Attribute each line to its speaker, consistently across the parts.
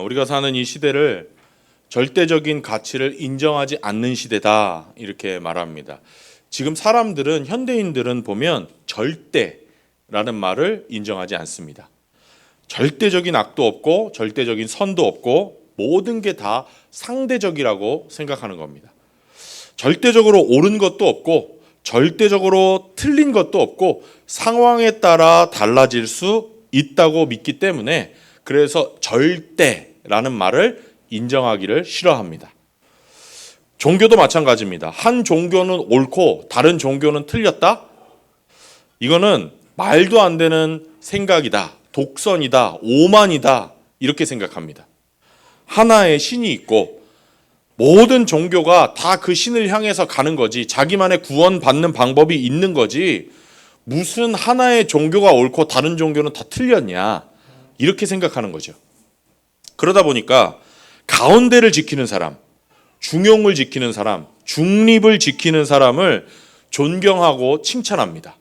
Speaker 1: 우리가 사는 이 시대를 절대적인 가치를 인정하지 않는 시대다 이렇게 말합니다. 지금 사람들은 현대인들은 보면 절대라는 말을 인정하지 않습니다. 절대적인 악도 없고 절대적인 선도 없고 모든 게 다 상대적이라고 생각하는 겁니다. 절대적으로 옳은 것도 없고 절대적으로 틀린 것도 없고 상황에 따라 달라질 수 있다고 믿기 때문에 그래서 절대라는 말을 인정하기를 싫어합니다. 종교도 마찬가지입니다. 한 종교는 옳고 다른 종교는 틀렸다? 이거는 말도 안 되는 생각이다. 독선이다. 오만이다. 이렇게 생각합니다. 하나의 신이 있고 모든 종교가 다 그 신을 향해서 가는 거지 자기만의 구원받는 방법이 있는 거지 무슨 하나의 종교가 옳고 다른 종교는 다 틀렸냐 이렇게 생각하는 거죠. 그러다 보니까 가운데를 지키는 사람, 중용을 지키는 사람, 중립을 지키는 사람을 존경하고 칭찬합니다.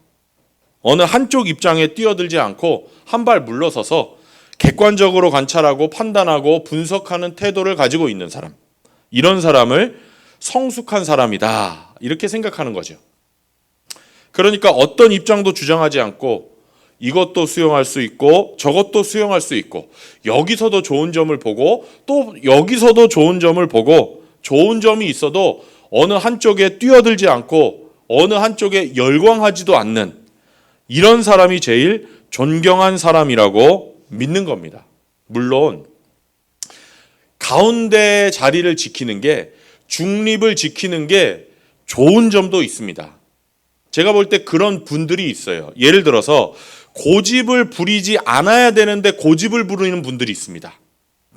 Speaker 1: 어느 한쪽 입장에 뛰어들지 않고 한 발 물러서서 객관적으로 관찰하고 판단하고 분석하는 태도를 가지고 있는 사람, 이런 사람을 성숙한 사람이다 이렇게 생각하는 거죠. 그러니까 어떤 입장도 주장하지 않고 이것도 수용할 수 있고 저것도 수용할 수 있고 여기서도 좋은 점을 보고 또 여기서도 좋은 점을 보고 좋은 점이 있어도 어느 한쪽에 뛰어들지 않고 어느 한쪽에 열광하지도 않는 이런 사람이 제일 존경한 사람이라고 믿는 겁니다. 물론 가운데 자리를 지키는 게 중립을 지키는 게 좋은 점도 있습니다. 제가 볼 때 그런 분들이 있어요. 예를 들어서 고집을 부리지 않아야 되는데 고집을 부리는 분들이 있습니다.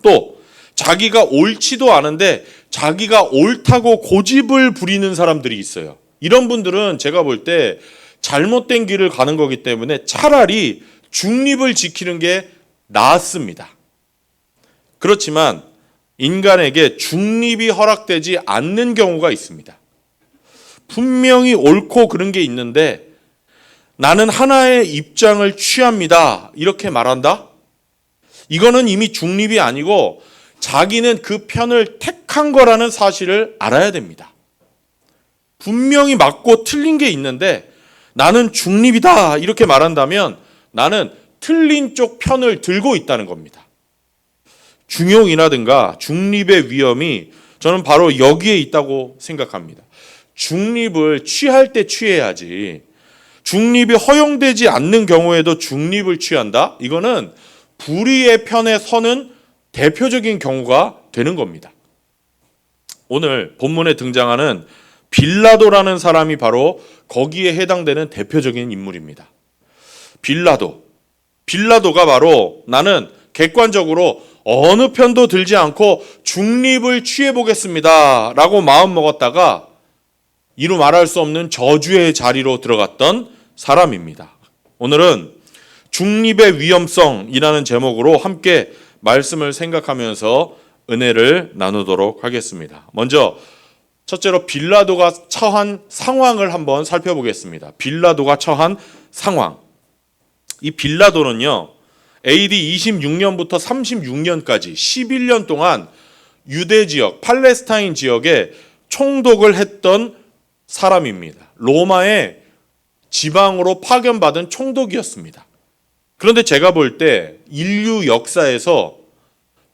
Speaker 1: 또 자기가 옳지도 않은데 자기가 옳다고 고집을 부리는 사람들이 있어요. 이런 분들은 제가 볼 때 잘못된 길을 가는 거기 때문에 차라리 중립을 지키는 게 낫습니다. 그렇지만 인간에게 중립이 허락되지 않는 경우가 있습니다. 분명히 옳고 그런 게 있는데 나는 하나의 입장을 취합니다. 이렇게 말한다? 이거는 이미 중립이 아니고 자기는 그 편을 택한 거라는 사실을 알아야 됩니다. 분명히 맞고 틀린 게 있는데 나는 중립이다. 이렇게 말한다면 나는 틀린 쪽 편을 들고 있다는 겁니다. 중용이라든가 중립의 위험이 저는 바로 여기에 있다고 생각합니다. 중립을 취할 때 취해야지 중립이 허용되지 않는 경우에도 중립을 취한다? 이거는 불의의 편에 서는 대표적인 경우가 되는 겁니다. 오늘 본문에 등장하는 빌라도라는 사람이 바로 거기에 해당되는 대표적인 인물입니다. 빌라도가 바로 나는 객관적으로 어느 편도 들지 않고 중립을 취해보겠습니다 라고 마음 먹었다가 이루 말할 수 없는 저주의 자리로 들어갔던 사람입니다. 오늘은 중립의 위험성이라는 제목으로 함께 말씀을 생각하면서 은혜를 나누도록 하겠습니다. 먼저 첫째로 빌라도가 처한 상황을 한번 살펴보겠습니다. 빌라도가 처한 상황. 이 빌라도는요, AD 26년부터 36년까지 11년 동안 유대 지역, 팔레스타인 지역에 총독을 했던 사람입니다. 로마의 지방으로 파견받은 총독이었습니다. 그런데 제가 볼 때 인류 역사에서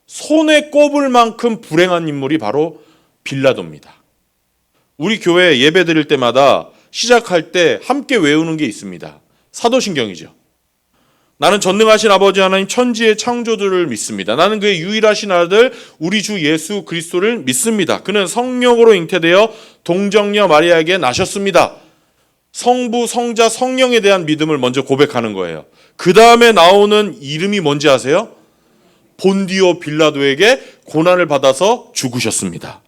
Speaker 1: 손에 꼽을 만큼 불행한 인물이 바로 빌라도입니다. 우리 교회 예배 드릴 때마다 시작할 때 함께 외우는 게 있습니다. 사도신경이죠. 나는 전능하신 아버지 하나님 천지의 창조주를 믿습니다. 나는 그의 유일하신 아들 우리 주 예수 그리스도를 믿습니다. 그는 성령으로 잉태되어 동정녀 마리아에게 나셨습니다. 성부, 성자, 성령에 대한 믿음을 먼저 고백하는 거예요. 그 다음에 나오는 이름이 뭔지 아세요? 본디오 빌라도에게 고난을 받아서 죽으셨습니다.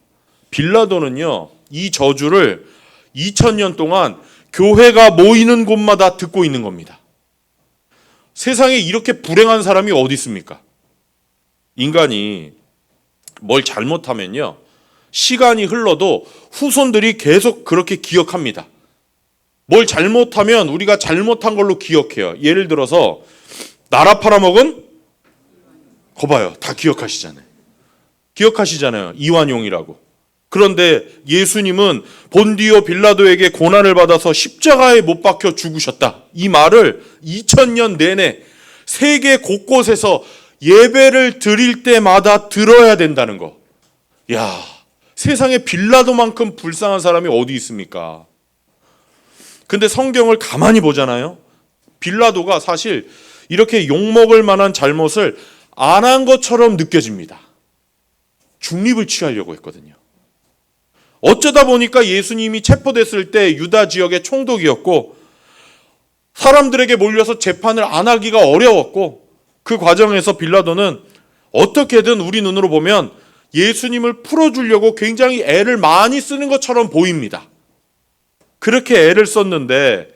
Speaker 1: 빌라도는요, 이 저주를 2000년 동안 교회가 모이는 곳마다 듣고 있는 겁니다. 세상에 이렇게 불행한 사람이 어디 있습니까? 인간이 뭘 잘못하면요, 시간이 흘러도 후손들이 계속 그렇게 기억합니다. 뭘 잘못하면 우리가 잘못한 걸로 기억해요. 예를 들어서 나라 팔아먹은 거봐요. 다 기억하시잖아요. 이완용이라고. 그런데 예수님은 본디오 빌라도에게 고난을 받아서 십자가에 못 박혀 죽으셨다. 이 말을 2000년 내내 세계 곳곳에서 예배를 드릴 때마다 들어야 된다는 거. 야, 세상에 빌라도만큼 불쌍한 사람이 어디 있습니까? 근데 성경을 가만히 보잖아요. 빌라도가 사실 이렇게 욕먹을 만한 잘못을 안 한 것처럼 느껴집니다. 중립을 취하려고 했거든요. 어쩌다 보니까 예수님이 체포됐을 때 유다 지역의 총독이었고 사람들에게 몰려서 재판을 안 하기가 어려웠고 그 과정에서 빌라도는 어떻게든 우리 눈으로 보면 예수님을 풀어주려고 굉장히 애를 많이 쓰는 것처럼 보입니다. 그렇게 애를 썼는데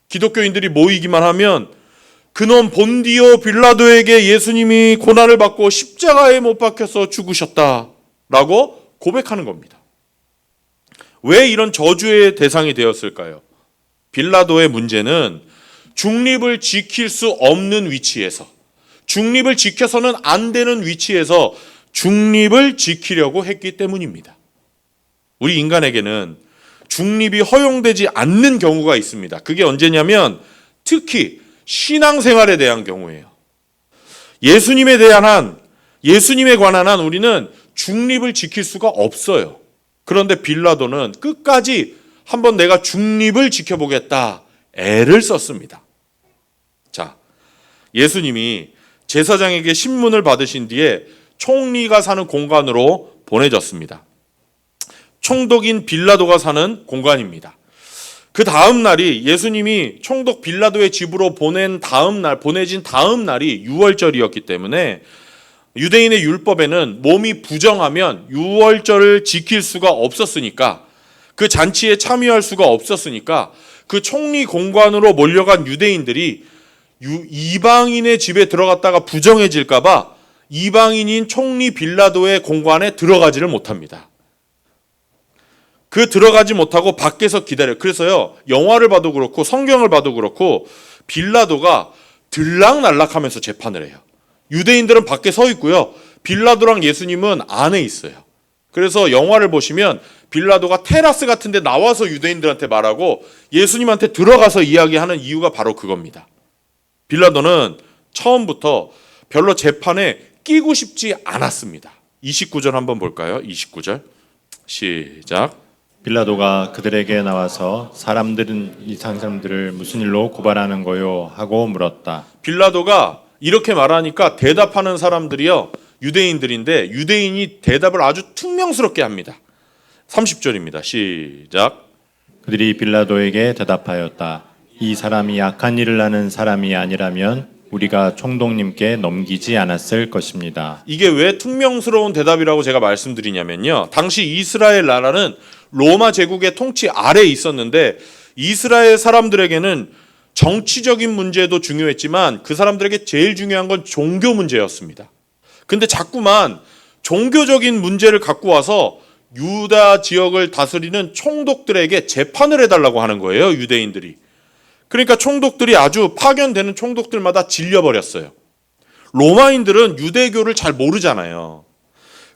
Speaker 1: 기독교인들이 모이기만 하면 그놈 본디오 빌라도에게 예수님이 고난을 받고 십자가에 못 박혀서 죽으셨다라고 고백하는 겁니다. 왜 이런 저주의 대상이 되었을까요? 빌라도의 문제는 중립을 지킬 수 없는 위치에서, 중립을 지켜서는 안 되는 위치에서 중립을 지키려고 했기 때문입니다. 우리 인간에게는 중립이 허용되지 않는 경우가 있습니다. 그게 언제냐면 특히 신앙생활에 대한 경우예요. 예수님에 관한 한 우리는 중립을 지킬 수가 없어요. 그런데 빌라도는 끝까지 한번 내가 중립을 지켜보겠다 애를 썼습니다. 자, 예수님이 제사장에게 신문을 받으신 뒤에 총리가 사는 공간으로 보내졌습니다. 총독인 빌라도가 사는 공간입니다. 그 다음 날이 예수님이 총독 빌라도의 집으로 보내진 다음 날이 유월절이었기 때문에 유대인의 율법에는 몸이 부정하면 유월절을 지킬 수가 없었으니까 그 잔치에 참여할 수가 없었으니까 그 총리 공관으로 몰려간 유대인들이 이방인의 집에 들어갔다가 부정해질까봐 이방인인 총리 빌라도의 공관에 들어가지를 못합니다. 그 들어가지 못하고 밖에서 기다려요. 그래서요, 영화를 봐도 그렇고 성경을 봐도 그렇고 빌라도가 들락날락하면서 재판을 해요. 유대인들은 밖에 서 있고요. 빌라도랑 예수님은 안에 있어요. 그래서 영화를 보시면 빌라도가 테라스 같은 데 나와서 유대인들한테 말하고 예수님한테 들어가서 이야기하는 이유가 바로 그겁니다. 빌라도는 처음부터 별로 재판에 끼고 싶지 않았습니다. 29절 한번 볼까요? 29절 시작.
Speaker 2: 빌라도가 그들에게 나와서 사람들은 이 사람들을 무슨 일로 고발하는 거요? 하고 물었다.
Speaker 1: 빌라도가 이렇게 말하니까 대답하는 사람들이요, 유대인들인데 유대인이 대답을 아주 퉁명스럽게 합니다. 30절입니다. 시작.
Speaker 2: 그들이 빌라도에게 대답하였다. 이 사람이 악한 일을 하는 사람이 아니라면 우리가 총독님께 넘기지 않았을 것입니다.
Speaker 1: 이게 왜 퉁명스러운 대답이라고 제가 말씀드리냐면요, 당시 이스라엘 나라는 로마 제국의 통치 아래에 있었는데 이스라엘 사람들에게는 정치적인 문제도 중요했지만 그 사람들에게 제일 중요한 건 종교 문제였습니다. 근데 자꾸만 종교적인 문제를 갖고 와서 유다 지역을 다스리는 총독들에게 재판을 해달라고 하는 거예요, 유대인들이. 그러니까 총독들이 아주 파견되는 총독들마다 질려버렸어요. 로마인들은 유대교를 잘 모르잖아요.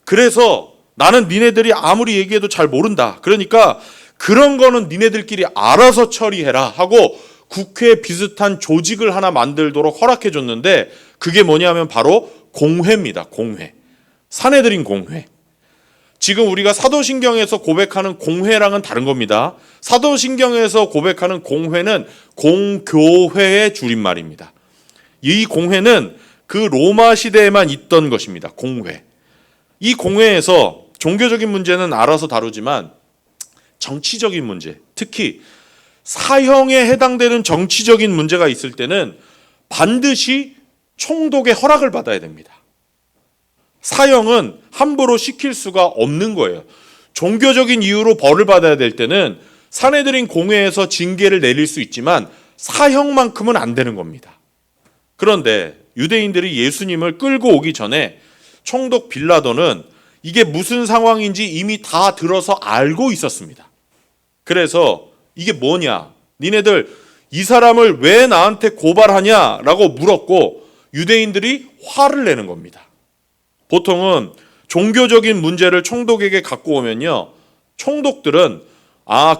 Speaker 1: 그래서 나는 니네들이 아무리 얘기해도 잘 모른다. 그러니까 그런 거는 니네들끼리 알아서 처리해라 하고 국회 비슷한 조직을 하나 만들도록 허락해 줬는데 그게 뭐냐면 바로 공회입니다. 공회. 사내들인 공회. 지금 우리가 사도신경에서 고백하는 공회랑은 다른 겁니다. 사도신경에서 고백하는 공회는 공교회의 줄임말입니다. 이 공회는 그 로마 시대에만 있던 것입니다. 공회. 이 공회에서 종교적인 문제는 알아서 다루지만 정치적인 문제, 특히 사형에 해당되는 정치적인 문제가 있을 때는 반드시 총독의 허락을 받아야 됩니다. 사형은 함부로 시킬 수가 없는 거예요. 종교적인 이유로 벌을 받아야 될 때는 사내들인 공회에서 징계를 내릴 수 있지만 사형만큼은 안 되는 겁니다. 그런데 유대인들이 예수님을 끌고 오기 전에 총독 빌라도는 이게 무슨 상황인지 이미 다 들어서 알고 있었습니다. 그래서 이게 뭐냐? 니네들 이 사람을 왜 나한테 고발하냐라고 물었고 유대인들이 화를 내는 겁니다. 보통은 종교적인 문제를 총독에게 갖고 오면요, 총독들은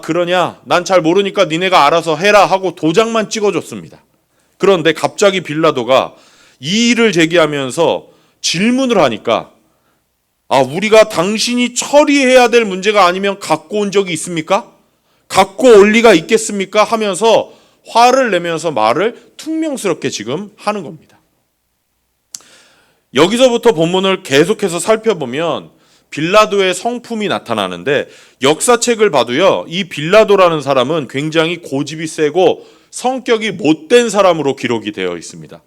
Speaker 1: 그러냐? 난 잘 모르니까 니네가 알아서 해라 하고 도장만 찍어줬습니다. 그런데 갑자기 빌라도가 이 일을 제기하면서 질문을 하니까 우리가 당신이 처리해야 될 문제가 아니면 갖고 온 적이 있습니까? 갖고 올 리가 있겠습니까? 하면서 화를 내면서 말을 퉁명스럽게 지금 하는 겁니다. 여기서부터 본문을 계속해서 살펴보면 빌라도의 성품이 나타나는데, 역사책을 봐도요, 이 빌라도라는 사람은 굉장히 고집이 세고 성격이 못된 사람으로 기록이 되어 있습니다.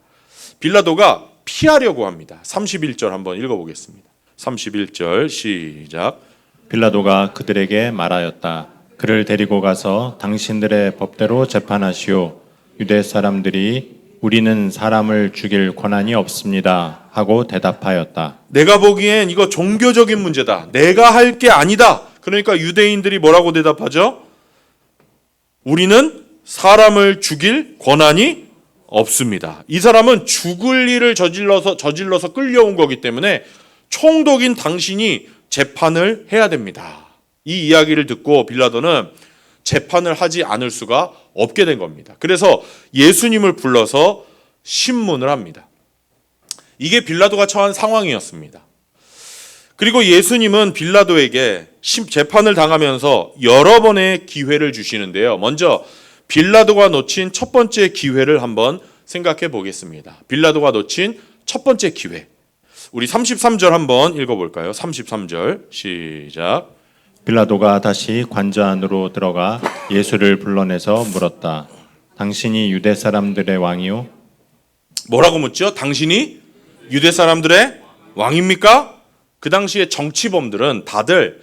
Speaker 1: 빌라도가 피하려고 합니다. 31절 한번 읽어보겠습니다. 31절 시작.
Speaker 2: 빌라도가 그들에게 말하였다. 그를 데리고 가서 당신들의 법대로 재판하시오. 유대 사람들이 우리는 사람을 죽일 권한이 없습니다 하고 대답하였다.
Speaker 1: 내가 보기엔 이거 종교적인 문제다. 내가 할 게 아니다. 그러니까 유대인들이 뭐라고 대답하죠? 우리는 사람을 죽일 권한이 없습니다. 이 사람은 죽을 일을 저질러서 끌려온 거기 때문에 총독인 당신이 재판을 해야 됩니다. 이 이야기를 듣고 빌라도는 재판을 하지 않을 수가 없게 된 겁니다. 그래서 예수님을 불러서 신문을 합니다. 이게 빌라도가 처한 상황이었습니다. 그리고 예수님은 빌라도에게 재판을 당하면서 여러 번의 기회를 주시는데요. 먼저 빌라도가 놓친 첫 번째 기회를 한번 생각해 보겠습니다. 빌라도가 놓친 첫 번째 기회. 우리 33절 한번 읽어볼까요? 33절 시작.
Speaker 2: 빌라도가 다시 관저 안으로 들어가 예수를 불러내서 물었다. 당신이 유대 사람들의 왕이요?
Speaker 1: 뭐라고 묻죠? 당신이 유대 사람들의 왕입니까? 그 당시에 정치범들은 다들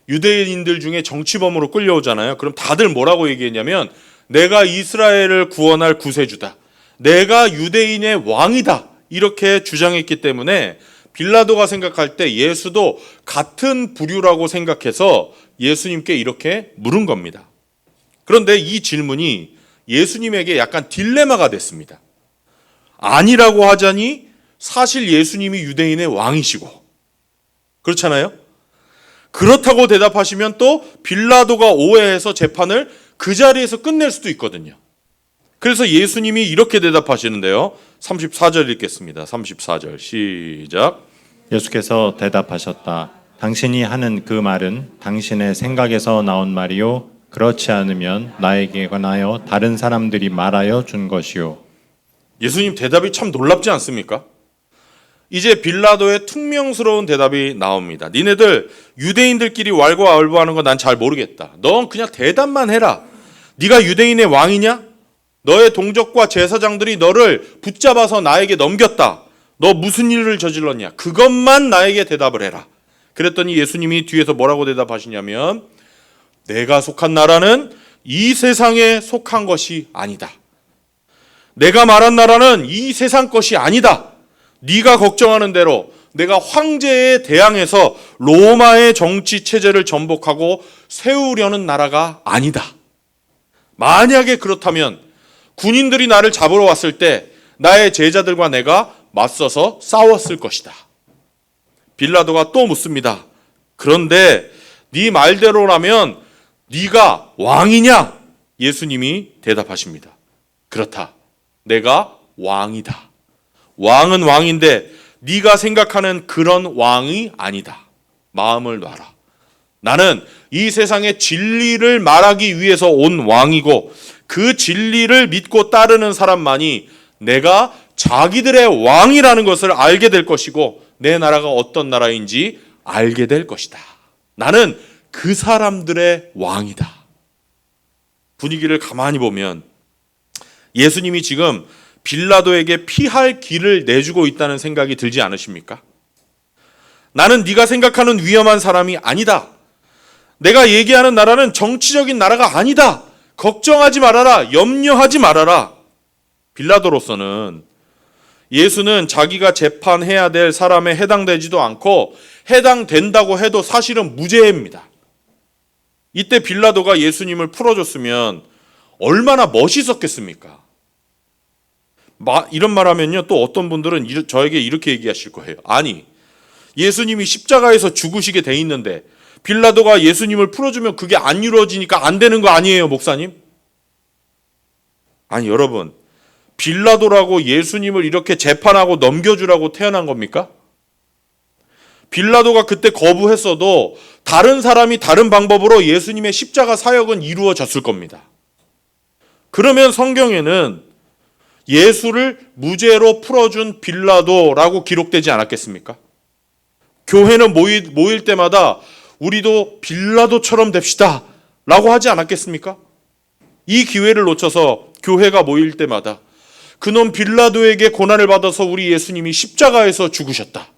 Speaker 1: 유대인들 중에 정치범으로 끌려오잖아요. 그럼 다들 뭐라고 얘기했냐면 내가 이스라엘을 구원할 구세주다. 내가 유대인의 왕이다. 이렇게 주장했기 때문에 빌라도가 생각할 때 예수도 같은 부류라고 생각해서 예수님께 이렇게 물은 겁니다. 그런데 이 질문이 예수님에게 약간 딜레마가 됐습니다. 아니라고 하자니 사실 예수님이 유대인의 왕이시고, 그렇잖아요? 그렇다고 대답하시면 또 빌라도가 오해해서 재판을 그 자리에서 끝낼 수도 있거든요. 그래서 예수님이 이렇게 대답하시는데요. 34절 읽겠습니다. 34절 시작.
Speaker 2: 예수께서 대답하셨다. 당신이 하는 그 말은 당신의 생각에서 나온 말이요. 그렇지 않으면 나에게 관하여 다른 사람들이 말하여 준 것이요.
Speaker 1: 예수님 대답이 참 놀랍지 않습니까? 이제 빌라도의 퉁명스러운 대답이 나옵니다. 니네들 유대인들끼리 왈가왈부하는 거 난 잘 모르겠다. 넌 그냥 대답만 해라. 네가 유대인의 왕이냐? 너의 동족과 제사장들이 너를 붙잡아서 나에게 넘겼다. 너 무슨 일을 저질렀냐? 그것만 나에게 대답을 해라. 그랬더니 예수님이 뒤에서 뭐라고 대답하시냐면 내가 속한 나라는 이 세상에 속한 것이 아니다. 내가 말한 나라는 이 세상 것이 아니다. 네가 걱정하는 대로 내가 황제에 대항해서 로마의 정치 체제를 전복하고 세우려는 나라가 아니다. 만약에 그렇다면 군인들이 나를 잡으러 왔을 때 나의 제자들과 내가 맞서서 싸웠을 것이다. 빌라도가 또 묻습니다. 그런데 네 말대로라면 네가 왕이냐? 예수님이 대답하십니다. 그렇다. 내가 왕이다. 왕은 왕인데 네가 생각하는 그런 왕이 아니다. 마음을 놔라. 나는 이 세상의 진리를 말하기 위해서 온 왕이고 그 진리를 믿고 따르는 사람만이 내가 자기들의 왕이라는 것을 알게 될 것이고 내 나라가 어떤 나라인지 알게 될 것이다. 나는 그 사람들의 왕이다. 분위기를 가만히 보면 예수님이 지금 빌라도에게 피할 길을 내주고 있다는 생각이 들지 않으십니까? 나는 네가 생각하는 위험한 사람이 아니다. 내가 얘기하는 나라는 정치적인 나라가 아니다. 걱정하지 말아라. 염려하지 말아라. 빌라도로서는 예수는 자기가 재판해야 될 사람에 해당되지도 않고 해당된다고 해도 사실은 무죄입니다. 이때 빌라도가 예수님을 풀어줬으면 얼마나 멋있었겠습니까? 이런 말 하면요, 또 어떤 분들은 저에게 이렇게 얘기하실 거예요. 아니, 예수님이 십자가에서 죽으시게 돼 있는데 빌라도가 예수님을 풀어주면 그게 안 이루어지니까 안 되는 거 아니에요, 목사님? 아니, 여러분, 빌라도라고 예수님을 이렇게 재판하고 넘겨주라고 태어난 겁니까? 빌라도가 그때 거부했어도 다른 사람이 다른 방법으로 예수님의 십자가 사역은 이루어졌을 겁니다. 그러면 성경에는 예수를 무죄로 풀어준 빌라도라고 기록되지 않았겠습니까? 교회는 모일 때마다 우리도 빌라도처럼 됩시다 라고 하지 않았겠습니까? 이 기회를 놓쳐서 교회가 모일 때마다 그놈 빌라도에게 고난을 받아서 우리 예수님이 십자가에서 죽으셨다,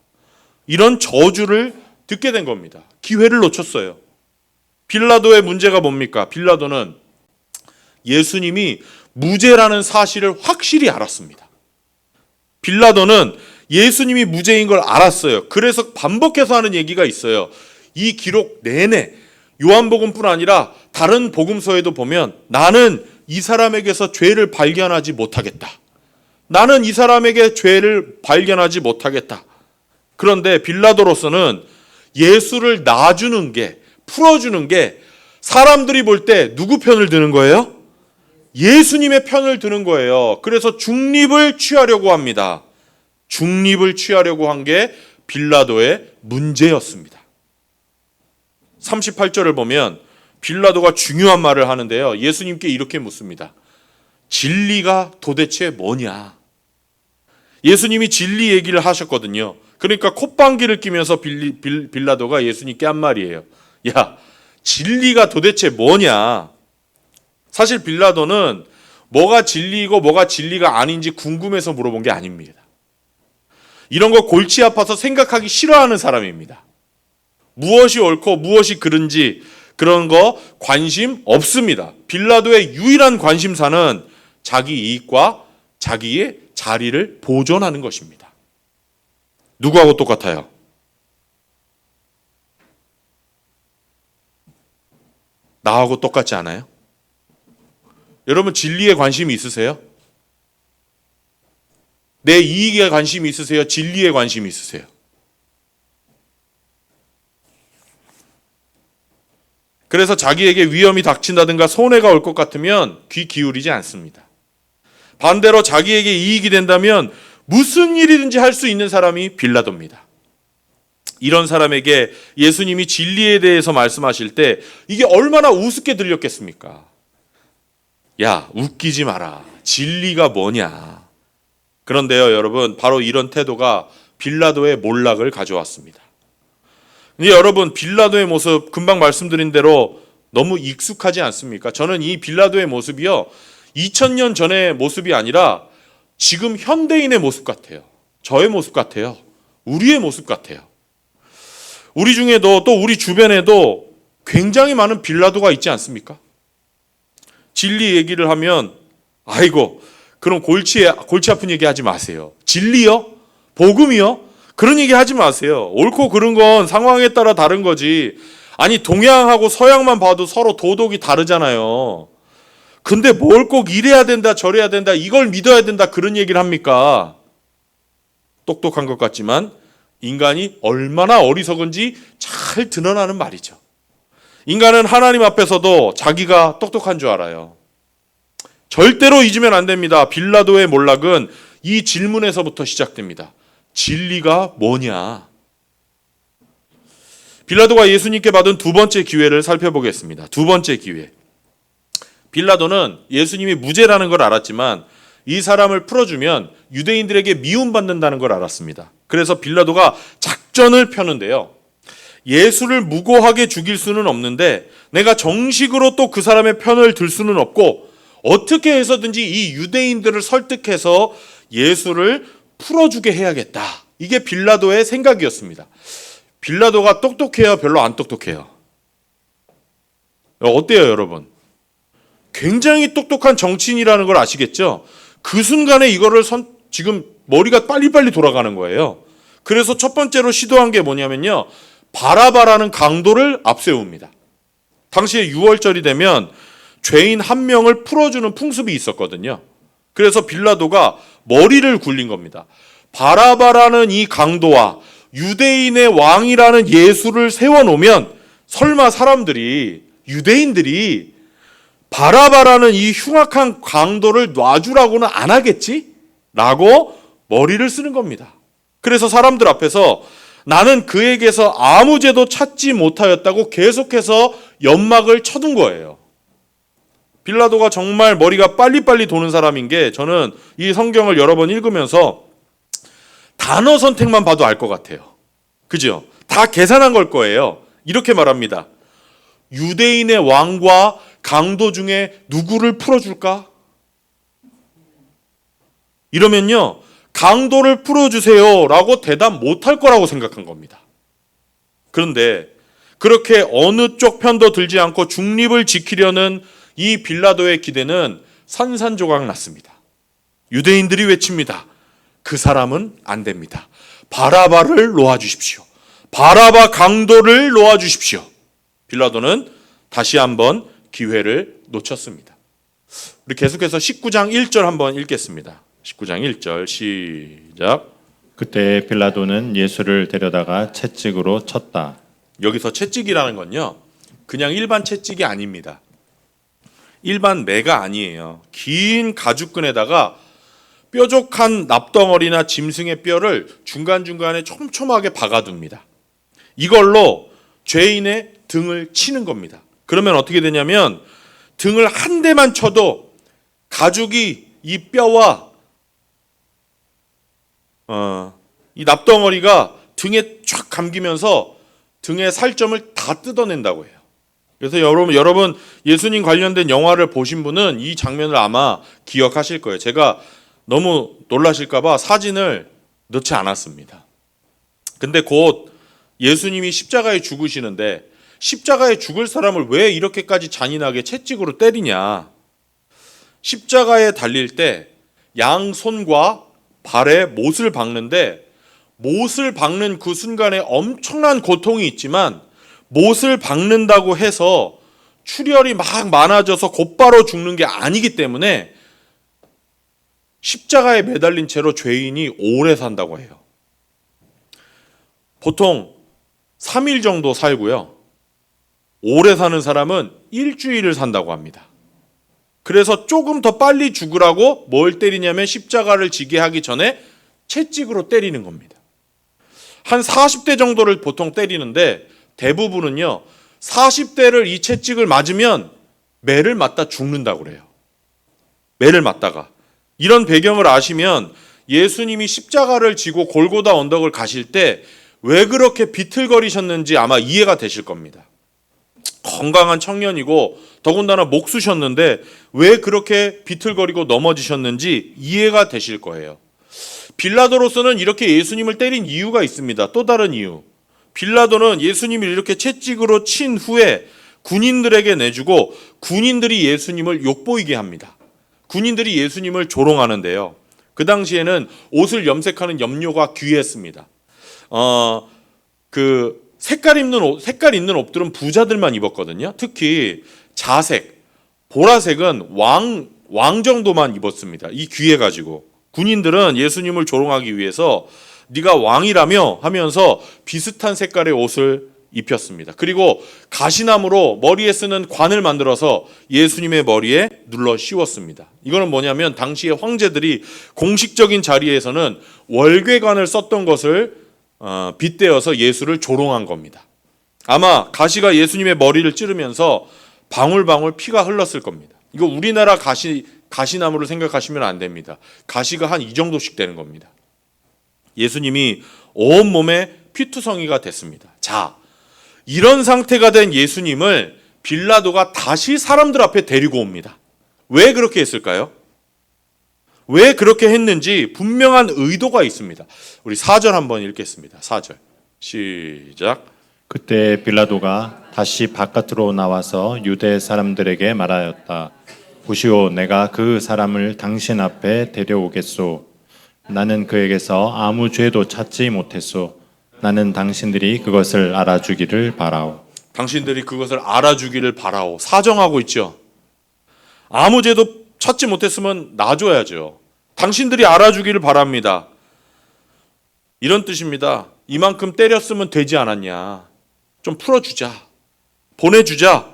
Speaker 1: 이런 저주를 듣게 된 겁니다. 기회를 놓쳤어요. 빌라도의 문제가 뭡니까? 빌라도는 예수님이 무죄라는 사실을 확실히 알았습니다. 빌라도는 예수님이 무죄인 걸 알았어요. 그래서 반복해서 하는 얘기가 있어요. 이 기록 내내 요한복음뿐 아니라 다른 복음서에도 보면 나는 이 사람에게서 죄를 발견하지 못하겠다. 나는 이 사람에게 죄를 발견하지 못하겠다. 그런데 빌라도로서는 예수를 놔주는 게, 풀어주는 게 사람들이 볼 때 누구 편을 드는 거예요? 예수님의 편을 드는 거예요. 그래서 중립을 취하려고 합니다. 중립을 취하려고 한 게 빌라도의 문제였습니다. 38절을 보면 빌라도가 중요한 말을 하는데요. 예수님께 이렇게 묻습니다. 진리가 도대체 뭐냐? 예수님이 진리 얘기를 하셨거든요. 그러니까 콧방귀를 끼면서 빌라도가 예수님께 한 말이에요. 야, 진리가 도대체 뭐냐? 사실 빌라도는 뭐가 진리이고 뭐가 진리가 아닌지 궁금해서 물어본 게 아닙니다. 이런 거 골치 아파서 생각하기 싫어하는 사람입니다. 무엇이 옳고 무엇이 그른지 그런 거 관심 없습니다. 빌라도의 유일한 관심사는 자기 이익과 자기의 자리를 보존하는 것입니다. 누구하고 똑같아요? 나하고 똑같지 않아요? 여러분, 진리에 관심이 있으세요? 내 이익에 관심이 있으세요? 진리에 관심이 있으세요? 그래서 자기에게 위험이 닥친다든가 손해가 올 것 같으면 귀 기울이지 않습니다. 반대로 자기에게 이익이 된다면 무슨 일이든지 할 수 있는 사람이 빌라도입니다. 이런 사람에게 예수님이 진리에 대해서 말씀하실 때 이게 얼마나 우습게 들렸겠습니까? 야, 웃기지 마라. 진리가 뭐냐? 그런데요, 여러분, 바로 이런 태도가 빌라도의 몰락을 가져왔습니다. 근데 여러분, 빌라도의 모습 금방 말씀드린 대로 너무 익숙하지 않습니까? 저는 이 빌라도의 모습이요, 2000년 전의 모습이 아니라 지금 현대인의 모습 같아요. 저의 모습 같아요. 우리의 모습 같아요. 우리 중에도 또 우리 주변에도 굉장히 많은 빌라도가 있지 않습니까? 진리 얘기를 하면 아이고, 그럼 골치 아픈 얘기 하지 마세요. 진리요? 복음이요? 그런 얘기 하지 마세요. 옳고 그른 건 상황에 따라 다른 거지. 아니, 동양하고 서양만 봐도 서로 도덕이 다르잖아요. 근데 뭘 꼭 이래야 된다, 저래야 된다, 이걸 믿어야 된다, 그런 얘기를 합니까? 똑똑한 것 같지만 인간이 얼마나 어리석은지 잘 드러나는 말이죠. 인간은 하나님 앞에서도 자기가 똑똑한 줄 알아요. 절대로 잊으면 안 됩니다. 빌라도의 몰락은 이 질문에서부터 시작됩니다. 진리가 뭐냐? 빌라도가 예수님께 받은 두 번째 기회를 살펴보겠습니다. 두 번째 기회. 빌라도는 예수님이 무죄라는 걸 알았지만 이 사람을 풀어주면 유대인들에게 미움받는다는 걸 알았습니다. 그래서 빌라도가 작전을 펴는데요. 예수를 무고하게 죽일 수는 없는데 내가 정식으로 또 그 사람의 편을 들 수는 없고 어떻게 해서든지 이 유대인들을 설득해서 예수를 풀어주게 해야겠다. 이게 빌라도의 생각이었습니다. 빌라도가 똑똑해요? 별로 안 똑똑해요? 어때요, 여러분? 굉장히 똑똑한 정치인이라는 걸 아시겠죠? 그 순간에 이거를 지금 머리가 빨리빨리 돌아가는 거예요. 그래서 첫 번째로 시도한 게 뭐냐면요, 바라바라는 강도를 앞세웁니다. 당시에 6월절이 되면 죄인 한 명을 풀어주는 풍습이 있었거든요. 그래서 빌라도가 머리를 굴린 겁니다. 바라바라는 이 강도와 유대인의 왕이라는 예수를 세워놓으면 설마 사람들이, 유대인들이 바라바라는 이 흉악한 강도를 놔주라고는 안 하겠지? 라고 머리를 쓰는 겁니다. 그래서 사람들 앞에서 나는 그에게서 아무 죄도 찾지 못하였다고 계속해서 연막을 쳐둔 거예요. 빌라도가 정말 머리가 빨리빨리 도는 사람인 게, 저는 이 성경을 여러 번 읽으면서 단어 선택만 봐도 알 것 같아요. 그죠? 다 계산한 걸 거예요. 이렇게 말합니다. 유대인의 왕과 강도 중에 누구를 풀어줄까? 이러면요, 강도를 풀어주세요 라고 대답 못할 거라고 생각한 겁니다. 그런데 그렇게 어느 쪽 편도 들지 않고 중립을 지키려는 이 빌라도의 기대는 산산조각 났습니다. 유대인들이 외칩니다. 그 사람은 안 됩니다. 바라바를 놓아주십시오. 바라바 강도를 놓아주십시오. 빌라도는 다시 한번 기회를 놓쳤습니다. 우리 계속해서 19장 1절 한번 읽겠습니다. 19장 1절 시작.
Speaker 2: 그때 빌라도는 예수를 데려다가 채찍으로 쳤다.
Speaker 1: 여기서 채찍이라는 건요, 그냥 일반 채찍이 아닙니다. 일반 매가 아니에요. 긴 가죽끈에다가 뾰족한 납덩어리나 짐승의 뼈를 중간중간에 촘촘하게 박아둡니다. 이걸로 죄인의 등을 치는 겁니다. 그러면 어떻게 되냐면 등을 한 대만 쳐도 가죽이 이 뼈와 이 납덩어리가 등에 쫙 감기면서 등의 살점을 다 뜯어낸다고 해요. 그래서 여러분 예수님 관련된 영화를 보신 분은 이 장면을 아마 기억하실 거예요. 제가 너무 놀라실까 봐 사진을 넣지 않았습니다. 근데 곧 예수님이 십자가에 죽으시는데 십자가에 죽을 사람을 왜 이렇게까지 잔인하게 채찍으로 때리냐? 십자가에 달릴 때 양손과 발에 못을 박는데, 못을 박는 그 순간에 엄청난 고통이 있지만 못을 박는다고 해서 출혈이 막 많아져서 곧바로 죽는 게 아니기 때문에 십자가에 매달린 채로 죄인이 오래 산다고 해요. 보통 3일 정도 살고요. 오래 사는 사람은 일주일을 산다고 합니다. 그래서 조금 더 빨리 죽으라고 뭘 때리냐면 십자가를 지게 하기 전에 채찍으로 때리는 겁니다. 한 40대 정도를 보통 때리는데 대부분은요, 40대를 이 채찍을 맞으면 매를 맞다 죽는다고 그래요. 매를 맞다가. 이런 배경을 아시면 예수님이 십자가를 지고 골고다 언덕을 가실 때 왜 그렇게 비틀거리셨는지 아마 이해가 되실 겁니다. 건강한 청년이고 더군다나 목수셨는데 왜 그렇게 비틀거리고 넘어지셨는지 이해가 되실 거예요. 빌라도로서는 이렇게 예수님을 때린 이유가 있습니다. 또 다른 이유. 빌라도는 예수님을 이렇게 채찍으로 친 후에 군인들에게 내주고 군인들이 예수님을 욕보이게 합니다. 군인들이 예수님을 조롱하는데요. 그 당시에는 옷을 염색하는 염료가 귀했습니다. 색깔 있는 옷들은 부자들만 입었거든요. 특히 자색, 보라색은 왕 정도만 입었습니다. 이 귀해가지고 군인들은 예수님을 조롱하기 위해서 네가 왕이라며 하면서 비슷한 색깔의 옷을 입혔습니다. 그리고 가시나무로 머리에 쓰는 관을 만들어서 예수님의 머리에 눌러 씌웠습니다. 이거는 뭐냐면 당시의 황제들이 공식적인 자리에서는 월궤관을 썼던 것을 빗대어서 예수를 조롱한 겁니다. 아마 가시가 예수님의 머리를 찌르면서 방울방울 피가 흘렀을 겁니다. 이거 우리나라 가시나무를 생각하시면 안 됩니다. 가시가 한 이 정도씩 되는 겁니다. 예수님이 온몸에 피투성이가 됐습니다. 자, 이런 상태가 된 예수님을 빌라도가 다시 사람들 앞에 데리고 옵니다. 왜 그렇게 했을까요? 왜 그렇게 했는지 분명한 의도가 있습니다. 우리 4절 한번 읽겠습니다. 4절 시작.
Speaker 2: 그때 빌라도가 다시 바깥으로 나와서 유대 사람들에게 말하였다. 보시오, 내가 그 사람을 당신 앞에 데려오겠소. 나는 그에게서 아무 죄도 찾지 못했소. 나는 당신들이 그것을 알아주기를 바라오.
Speaker 1: 당신들이 그것을 알아주기를 바라오. 사정하고 있죠. 아무 죄도 찾지 못했으면 놔줘야죠. 당신들이 알아주기를 바랍니다. 이런 뜻입니다. 이만큼 때렸으면 되지 않았냐. 좀 풀어주자. 보내주자.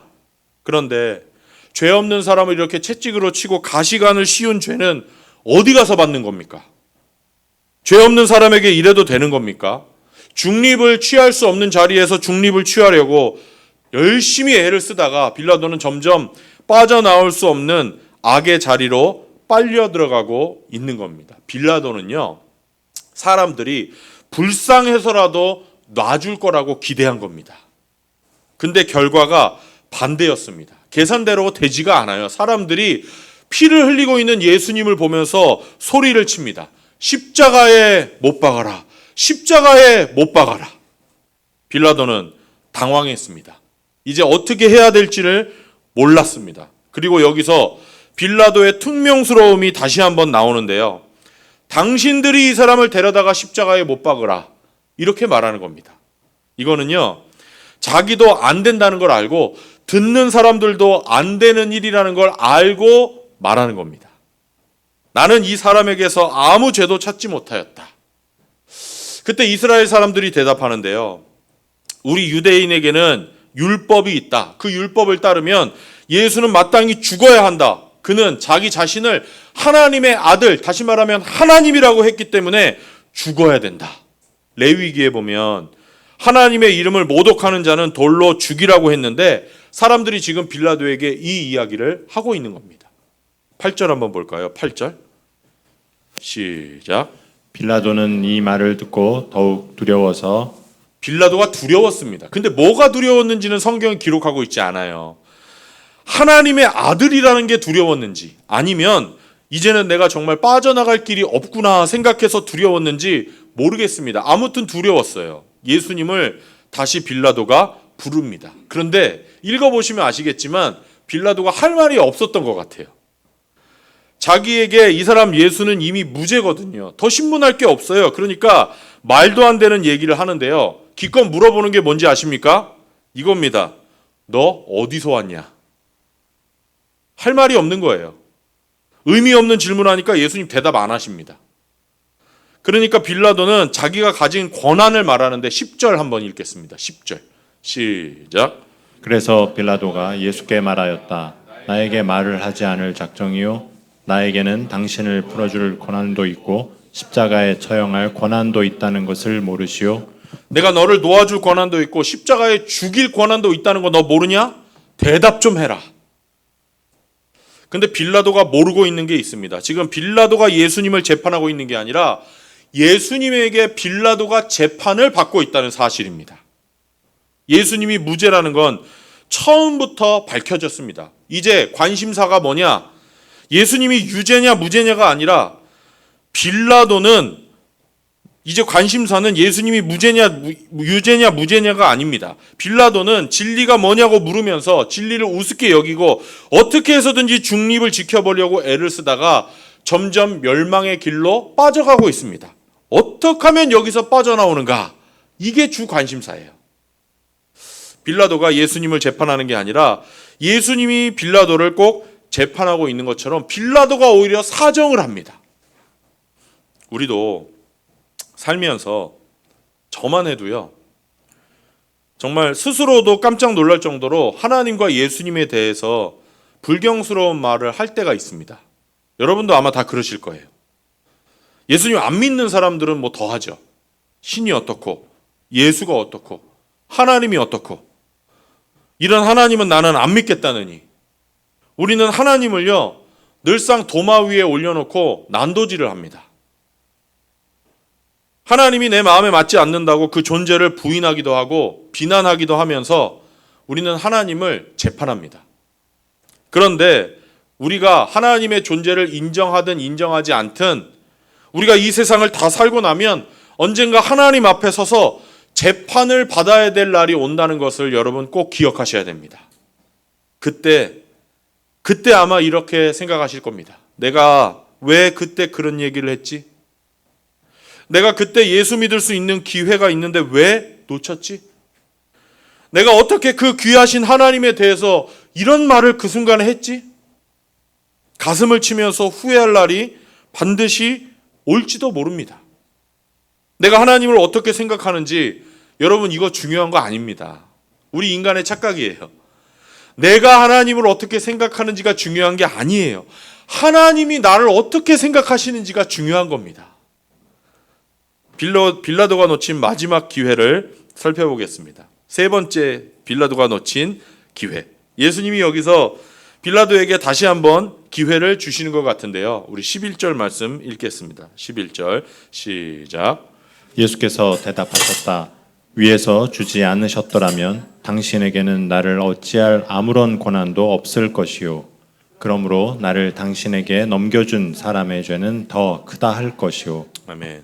Speaker 1: 그런데 죄 없는 사람을 이렇게 채찍으로 치고 가시관을 씌운 죄는 어디 가서 받는 겁니까? 죄 없는 사람에게 이래도 되는 겁니까? 중립을 취할 수 없는 자리에서 중립을 취하려고 열심히 애를 쓰다가 빌라도는 점점 빠져나올 수 없는 악의 자리로 빨려 들어가고 있는 겁니다. 빌라도는요, 사람들이 불쌍해서라도 놔줄 거라고 기대한 겁니다. 근데 결과가 반대였습니다. 계산대로 되지가 않아요. 사람들이 피를 흘리고 있는 예수님을 보면서 소리를 칩니다. 십자가에 못 박아라. 십자가에 못 박아라. 빌라도는 당황했습니다. 이제 어떻게 해야 될지를 몰랐습니다. 그리고 여기서 빌라도의 퉁명스러움이 다시 한번 나오는데요. 당신들이 이 사람을 데려다가 십자가에 못 박으라. 이렇게 말하는 겁니다. 이거는요, 자기도 안 된다는 걸 알고 듣는 사람들도 안 되는 일이라는 걸 알고 말하는 겁니다. 나는 이 사람에게서 아무 죄도 찾지 못하였다. 그때 이스라엘 사람들이 대답하는데요. 우리 유대인에게는 율법이 있다. 그 율법을 따르면 예수는 마땅히 죽어야 한다. 그는 자기 자신을 하나님의 아들, 다시 말하면 하나님이라고 했기 때문에 죽어야 된다. 레위기에 보면 하나님의 이름을 모독하는 자는 돌로 죽이라고 했는데 사람들이 지금 빌라도에게 이 이야기를 하고 있는 겁니다. 8절 한번 볼까요? 8절 시작.
Speaker 2: 빌라도는 이 말을 듣고 더욱 두려워서
Speaker 1: 빌라도가 두려웠습니다. 근데 뭐가 두려웠는지는 성경이 기록하고 있지 않아요. 하나님의 아들이라는 게 두려웠는지, 아니면 이제는 내가 정말 빠져나갈 길이 없구나 생각해서 두려웠는지 모르겠습니다. 아무튼 두려웠어요. 예수님을 다시 빌라도가 부릅니다. 그런데 읽어보시면 아시겠지만 빌라도가 할 말이 없었던 것 같아요. 자기에게 이 사람 예수는 이미 무죄거든요. 더 신문할 게 없어요. 그러니까 말도 안 되는 얘기를 하는데요. 기껏 물어보는 게 뭔지 아십니까? 이겁니다. 너 어디서 왔냐? 할 말이 없는 거예요. 의미 없는 질문하니까 예수님 대답 안 하십니다. 그러니까 빌라도는 자기가 가진 권한을 말하는데 10절 한번 읽겠습니다. 10절 시작.
Speaker 2: 그래서 빌라도가 예수께 말하였다. 나에게 말을 하지 않을 작정이요 나에게는 당신을 풀어줄 권한도 있고 십자가에 처형할 권한도 있다는 것을 모르시오?
Speaker 1: 내가 너를 놓아줄 권한도 있고 십자가에 죽일 권한도 있다는 거 너 모르냐? 대답 좀 해라. 근데 빌라도가 모르고 있는 게 있습니다. 지금 빌라도가 예수님을 재판하고 있는 게 아니라 예수님에게 빌라도가 재판을 받고 있다는 사실입니다. 예수님이 무죄라는 건 처음부터 밝혀졌습니다. 이제 관심사가 뭐냐? 예수님이 유죄냐 무죄냐가 아니라 빌라도는 이제 관심사는 예수님이 유죄냐 무죄냐가 아닙니다. 빌라도는 진리가 뭐냐고 물으면서 진리를 우습게 여기고 어떻게 해서든지 중립을 지켜보려고 애를 쓰다가 점점 멸망의 길로 빠져가고 있습니다. 어떻게 하면 여기서 빠져나오는가? 이게 주 관심사예요. 빌라도가 예수님을 재판하는 게 아니라 예수님이 빌라도를 꼭 재판하고 있는 것처럼 빌라도가 오히려 사정을 합니다. 우리도 살면서 저만 해도요, 정말 스스로도 깜짝 놀랄 정도로 하나님과 예수님에 대해서 불경스러운 말을 할 때가 있습니다. 여러분도 아마 다 그러실 거예요. 예수님 안 믿는 사람들은 뭐 더 하죠. 신이 어떻고 예수가 어떻고 하나님이 어떻고 이런 하나님은 나는 안 믿겠다느니 우리는 하나님을요 늘상 도마 위에 올려놓고 난도질을 합니다. 하나님이 내 마음에 맞지 않는다고 그 존재를 부인하기도 하고 비난하기도 하면서 우리는 하나님을 재판합니다. 그런데 우리가 하나님의 존재를 인정하든 인정하지 않든 우리가 이 세상을 다 살고 나면 언젠가 하나님 앞에 서서 재판을 받아야 될 날이 온다는 것을 여러분 꼭 기억하셔야 됩니다. 그때 아마 이렇게 생각하실 겁니다. 내가 왜 그때 그런 얘기를 했지? 내가 그때 예수 믿을 수 있는 기회가 있는데 왜 놓쳤지? 내가 어떻게 그 귀하신 하나님에 대해서 이런 말을 그 순간에 했지? 가슴을 치면서 후회할 날이 반드시 올지도 모릅니다. 내가 하나님을 어떻게 생각하는지 여러분 이거 중요한 거 아닙니다. 우리 인간의 착각이에요. 내가 하나님을 어떻게 생각하는지가 중요한 게 아니에요. 하나님이 나를 어떻게 생각하시는지가 중요한 겁니다. 빌라도가 놓친 마지막 기회를 살펴보겠습니다. 세 번째 빌라도가 놓친 기회. 예수님이 여기서 빌라도에게 다시 한번 기회를 주시는 것 같은데요. 우리 11절 말씀 읽겠습니다. 11절 시작.
Speaker 2: 예수께서 대답하셨다. 위에서 주지 않으셨더라면 당신에게는 나를 어찌할 아무런 권한도 없을 것이요. 그러므로 나를 당신에게 넘겨준 사람의 죄는 더 크다 할 것이요.
Speaker 1: 아멘.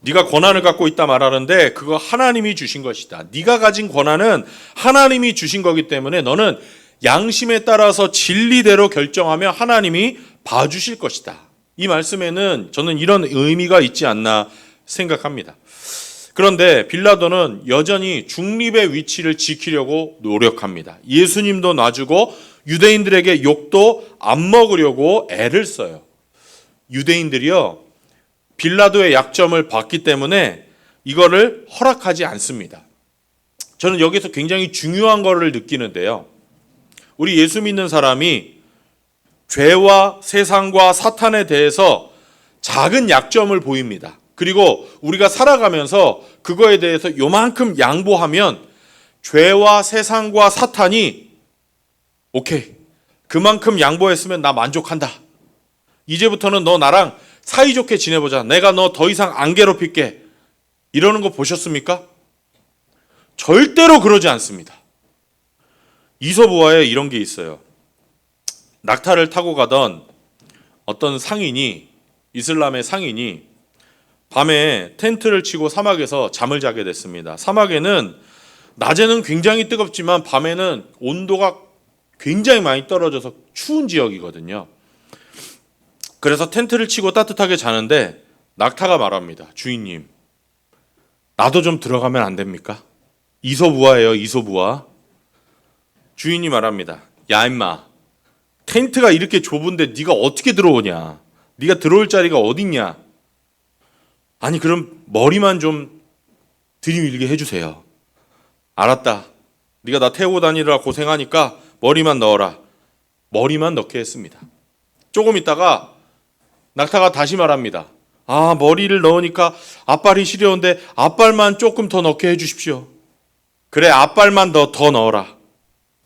Speaker 1: 네가 권한을 갖고 있다 말하는데 그거 하나님이 주신 것이다. 네가 가진 권한은 하나님이 주신 거기 때문에 너는 양심에 따라서 진리대로 결정하며 하나님이 봐주실 것이다. 이 말씀에는 저는 이런 의미가 있지 않나 생각합니다. 그런데 빌라도는 여전히 중립의 위치를 지키려고 노력합니다. 예수님도 놔주고 유대인들에게 욕도 안 먹으려고 애를 써요. 유대인들이요, 빌라도의 약점을 봤기 때문에 이거를 허락하지 않습니다. 저는 여기서 굉장히 중요한 거를 느끼는데요. 우리 예수 믿는 사람이 죄와 세상과 사탄에 대해서 작은 약점을 보입니다. 그리고 우리가 살아가면서 그거에 대해서 요만큼 양보하면 죄와 세상과 사탄이 오케이, 그만큼 양보했으면 나 만족한다. 이제부터는 너 나랑 사이좋게 지내보자. 내가 너 더 이상 안 괴롭힐게. 이러는 거 보셨습니까? 절대로 그러지 않습니다. 이솝우화에 이런 게 있어요. 낙타를 타고 가던 어떤 상인이, 이슬람의 상인이 밤에 텐트를 치고 사막에서 잠을 자게 됐습니다. 사막에는 낮에는 굉장히 뜨겁지만 밤에는 온도가 굉장히 많이 떨어져서 추운 지역이거든요. 그래서 텐트를 치고 따뜻하게 자는데 낙타가 말합니다. 주인님, 나도 좀 들어가면 안 됩니까? 이솝우화예요, 이솝우화. 주인이 말합니다. 야 임마, 텐트가 이렇게 좁은데 네가 어떻게 들어오냐? 네가 들어올 자리가 어딨냐? 아니 그럼 머리만 좀 들이밀게 해주세요. 알았다. 네가 나 태우고 다니느라 고생하니까 머리만 넣어라. 머리만 넣게 했습니다. 조금 있다가 낙타가 다시 말합니다. 아, 머리를 넣으니까 앞발이 시려운데 앞발만 조금 더 넣게 해주십시오. 그래, 앞발만 더 넣어라.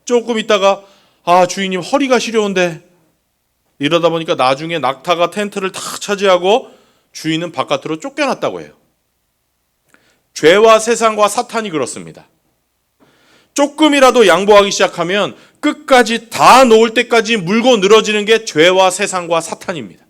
Speaker 1: 조금 있다가 아, 주인님 허리가 시려운데. 이러다 보니까 나중에 낙타가 텐트를 다 차지하고 주인은 바깥으로 쫓겨났다고 해요. 죄와 세상과 사탄이 그렇습니다. 조금이라도 양보하기 시작하면 끝까지 다 놓을 때까지 물고 늘어지는 게 죄와 세상과 사탄입니다.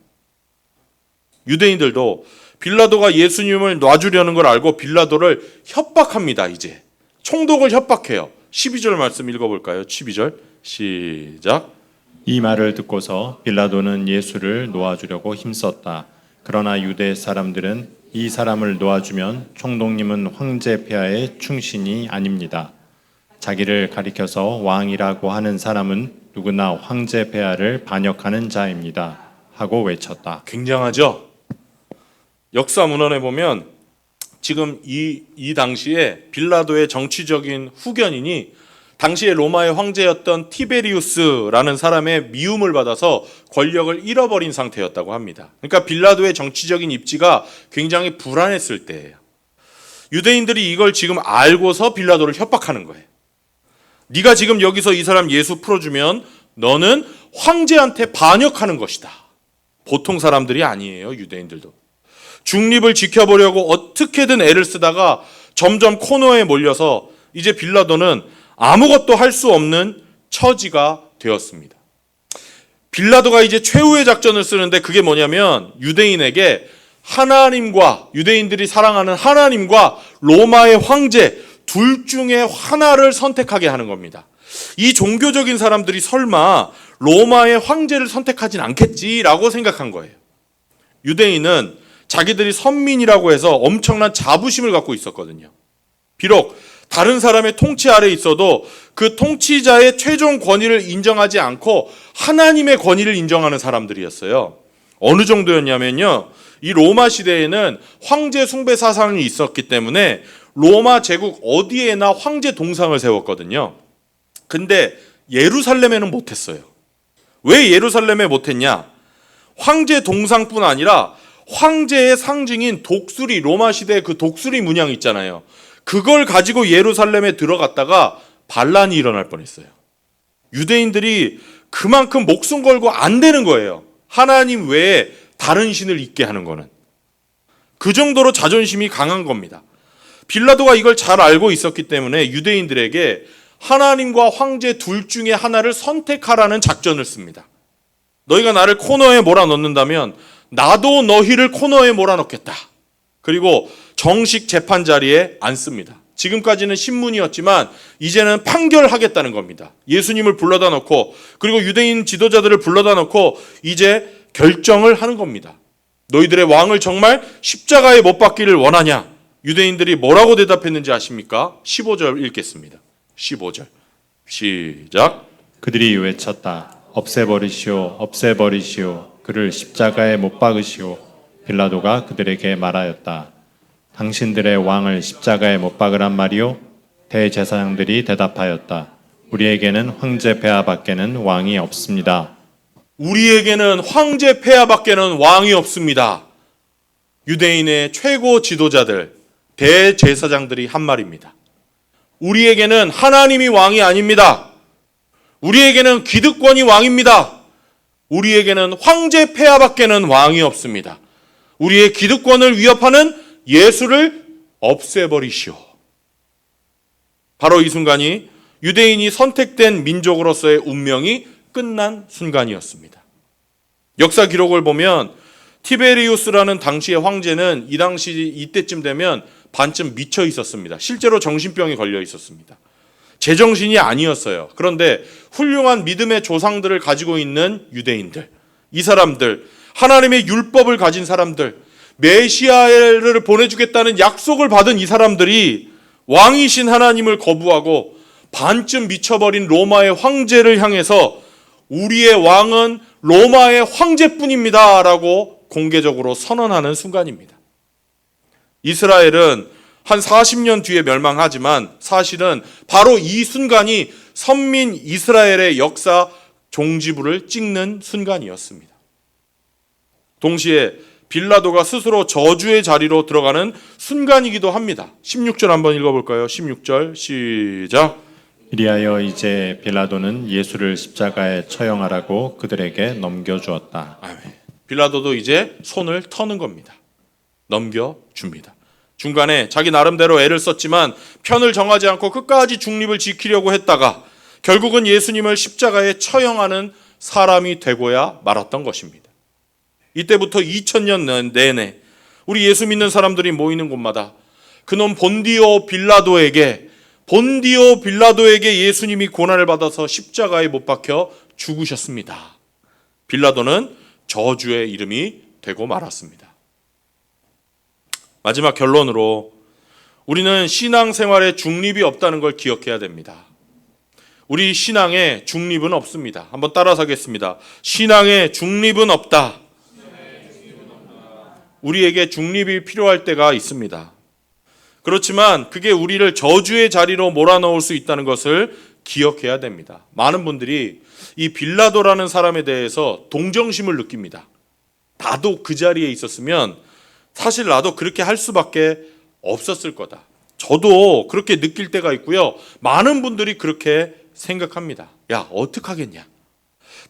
Speaker 1: 유대인들도 빌라도가 예수님을 놔주려는 걸 알고 빌라도를 협박합니다. 이제 총독을 협박해요. 12절 말씀 읽어볼까요? 12절 시작.
Speaker 2: 이 말을 듣고서 빌라도는 예수를 놓아주려고 힘썼다. 그러나 유대 사람들은 이 사람을 놓아주면 총독님은 황제 폐하의 충신이 아닙니다. 자기를 가리켜서 왕이라고 하는 사람은 누구나 황제 폐하를 반역하는 자입니다. 하고 외쳤다.
Speaker 1: 굉장하죠? 역사 문헌에 보면 지금 이 당시에 빌라도의 정치적인 후견인이 당시에 로마의 황제였던 티베리우스라는 사람의 미움을 받아서 권력을 잃어버린 상태였다고 합니다. 그러니까 빌라도의 정치적인 입지가 굉장히 불안했을 때예요. 유대인들이 이걸 지금 알고서 빌라도를 협박하는 거예요. 네가 지금 여기서 이 사람 예수 풀어주면 너는 황제한테 반역하는 것이다. 보통 사람들이 아니에요. 유대인들도. 중립을 지켜보려고 어떻게든 애를 쓰다가 점점 코너에 몰려서 이제 빌라도는 아무것도 할 수 없는 처지가 되었습니다. 빌라도가 이제 최후의 작전을 쓰는데 그게 뭐냐면 유대인에게 하나님과, 유대인들이 사랑하는 하나님과 로마의 황제 둘 중에 하나를 선택하게 하는 겁니다. 이 종교적인 사람들이 설마 로마의 황제를 선택하진 않겠지라고 생각한 거예요. 유대인은 자기들이 선민이라고 해서 엄청난 자부심을 갖고 있었거든요. 비록 다른 사람의 통치 아래 있어도 그 통치자의 최종 권위를 인정하지 않고 하나님의 권위를 인정하는 사람들이었어요. 어느 정도였냐면요. 이 로마 시대에는 황제 숭배 사상이 있었기 때문에 로마 제국 어디에나 황제 동상을 세웠거든요. 근데 예루살렘에는 못했어요. 왜 예루살렘에 못했냐? 황제 동상뿐 아니라 황제의 상징인 독수리, 로마 시대의 그 독수리 문양 있잖아요. 그걸 가지고 예루살렘에 들어갔다가 반란이 일어날 뻔했어요. 유대인들이 그만큼 목숨 걸고 안 되는 거예요. 하나님 외에 다른 신을 있게 하는 거는. 그 정도로 자존심이 강한 겁니다. 빌라도가 이걸 잘 알고 있었기 때문에 유대인들에게 하나님과 황제 둘 중에 하나를 선택하라는 작전을 씁니다. 너희가 나를 코너에 몰아넣는다면 나도 너희를 코너에 몰아넣겠다. 그리고 정식 재판 자리에 앉습니다. 지금까지는 신문이었지만 이제는 판결하겠다는 겁니다. 예수님을 불러다 놓고 그리고 유대인 지도자들을 불러다 놓고 이제 결정을 하는 겁니다. 너희들의 왕을 정말 십자가에 못 박기를 원하냐? 유대인들이 뭐라고 대답했는지 아십니까? 15절 읽겠습니다. 15절 시작.
Speaker 2: 그들이 외쳤다. 없애버리시오, 없애버리시오. 그를 십자가에 못 박으시오. 빌라도가 그들에게 말하였다. 당신들의 왕을 십자가에 못 박으란 말이요? 대제사장들이 대답하였다. 우리에게는 황제 폐하밖에는 왕이 없습니다.
Speaker 1: 우리에게는 황제 폐하밖에는 왕이 없습니다. 유대인의 최고 지도자들, 대제사장들이 한 말입니다. 우리에게는 하나님이 왕이 아닙니다. 우리에게는 기득권이 왕입니다. 우리에게는 황제 폐하밖에는 왕이 없습니다. 우리의 기득권을 위협하는 예수를 없애버리시오. 바로 이 순간이 유대인이 선택된 민족으로서의 운명이 끝난 순간이었습니다. 역사 기록을 보면 티베리우스라는 당시의 황제는 이 당시 이때쯤 되면 반쯤 미쳐 있었습니다. 실제로 정신병이 걸려 있었습니다. 제정신이 아니었어요. 그런데 훌륭한 믿음의 조상들을 가지고 있는 유대인들, 이 사람들, 하나님의 율법을 가진 사람들, 메시아를 보내주겠다는 약속을 받은 이 사람들이 왕이신 하나님을 거부하고 반쯤 미쳐버린 로마의 황제를 향해서 우리의 왕은 로마의 황제뿐입니다 라고 공개적으로 선언하는 순간입니다. 이스라엘은 한 40년 뒤에 멸망하지만 사실은 바로 이 순간이 선민 이스라엘의 역사 종지부를 찍는 순간이었습니다. 동시에 빌라도가 스스로 저주의 자리로 들어가는 순간이기도 합니다. 16절 한번 읽어볼까요? 16절 시작.
Speaker 2: 이리하여 이제 빌라도는 예수를 십자가에 처형하라고 그들에게 넘겨주었다.
Speaker 1: 아멘. 빌라도도 이제 손을 터는 겁니다. 넘겨줍니다. 중간에 자기 나름대로 애를 썼지만 편을 정하지 않고 끝까지 중립을 지키려고 했다가 결국은 예수님을 십자가에 처형하는 사람이 되고야 말았던 것입니다. 이때부터 2000년 내내 우리 예수 믿는 사람들이 모이는 곳마다 그놈 본디오 빌라도에게 예수님이 고난을 받아서 십자가에 못 박혀 죽으셨습니다. 빌라도는 저주의 이름이 되고 말았습니다. 마지막 결론으로 우리는 신앙생활에 중립이 없다는 걸 기억해야 됩니다. 우리 신앙에 중립은 없습니다. 한번 따라서 하겠습니다. 신앙에 중립은 없다. 우리에게 중립이 필요할 때가 있습니다. 그렇지만 그게 우리를 저주의 자리로 몰아넣을 수 있다는 것을 기억해야 됩니다. 많은 분들이 이 빌라도라는 사람에 대해서 동정심을 느낍니다. 나도 그 자리에 있었으면 사실 나도 그렇게 할 수밖에 없었을 거다. 저도 그렇게 느낄 때가 있고요. 많은 분들이 그렇게 생각합니다. 야, 어떡하겠냐.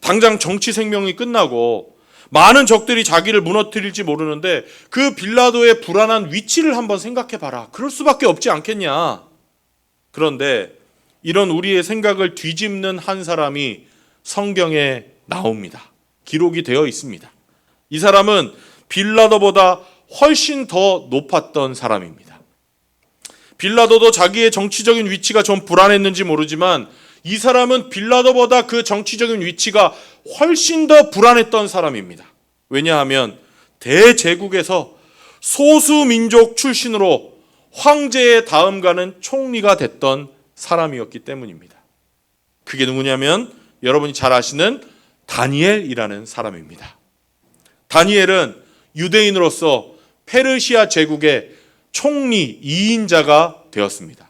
Speaker 1: 당장 정치 생명이 끝나고 많은 적들이 자기를 무너뜨릴지 모르는데 그 빌라도의 불안한 위치를 한번 생각해 봐라. 그럴 수밖에 없지 않겠냐. 그런데 이런 우리의 생각을 뒤집는 한 사람이 성경에 나옵니다. 기록이 되어 있습니다. 이 사람은 빌라도보다 훨씬 더 높았던 사람입니다. 빌라도도 자기의 정치적인 위치가 좀 불안했는지 모르지만 이 사람은 빌라도보다 그 정치적인 위치가 훨씬 더 불안했던 사람입니다. 왜냐하면 대제국에서 소수민족 출신으로 황제의 다음 가는 총리가 됐던 사람이었기 때문입니다. 그게 누구냐면 여러분이 잘 아시는 다니엘이라는 사람입니다. 다니엘은 유대인으로서 페르시아 제국의 총리 2인자가 되었습니다.